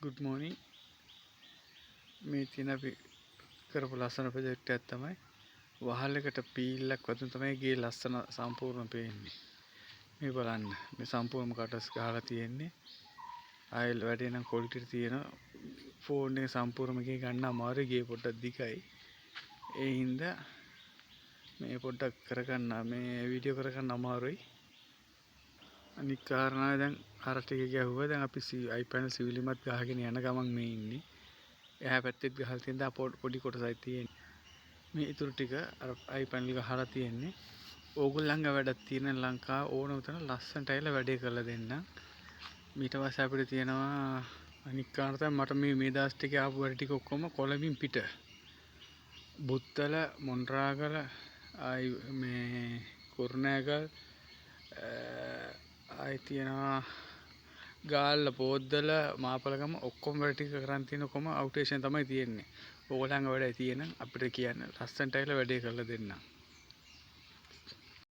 good morning මේ තියෙන අපි කරපු ලස්සන ප්‍රොජෙක්ට් එකක් තමයි වහල් එකට පීල්ලක් වතුන තමයි ගේ ලස්සන සම්පූර්ණ පේන්නේ මේ බලන්න මේ සම්පූර්ණ කටස් ගහලා තියෙන්නේ ආයෙල් වැඩේ නම් ක්වොලිටි තියෙන ෆෝන් එක සම්පූර්ණම ගේ ගන්න අමාරුයි ගේ පොඩ්ඩක් දිගයි ඒ හින්දා මේ පොඩ්ඩක් කරගන්න මේ වීඩියෝ කරගන්න අමාරුයි අනික් කාරණාව දැන් අර ටික ගැහුවා දැන් අපි iPad සිවිලිමත් ගහගෙන යන ගමන් මේ ඉන්නේ එහා පැත්තෙත් ගහලා තියෙන දා පොඩි කොටසයි තියෙන්නේ මේ ඊටු ටික අර iPad එක ගහලා තියෙන්නේ ඕගොල්ලන්ගේ වැඩක් තියෙන ලංකාව ඕනම තැන ලස්සනට ඇවිල්ලා වැඩේ කරලා දෙන්න ඊට පස්සේ අපිට තියෙනවා අනික් කාරණා තමයි මට මේ දාස් ටිකේ ආපු වැඩ ටික ඔක්කොම කොළඹින් පිට බුත්තල මොණරාගල ආයි මේ කුරුණෑගල ආයි තියෙනවා ගාල්ල පොද්දල මාපලගම ඔක්කොම වැඩ ටික කරන් තියෙන කොම අවුටේෂන් තමයි තියෙන්නේ. ඕගොල්ලන්ගේ වැඩේ තියෙන අපිට කියන්න ලස්සනට ඇවිල්ලා වැඩේ කරලා දෙන්න.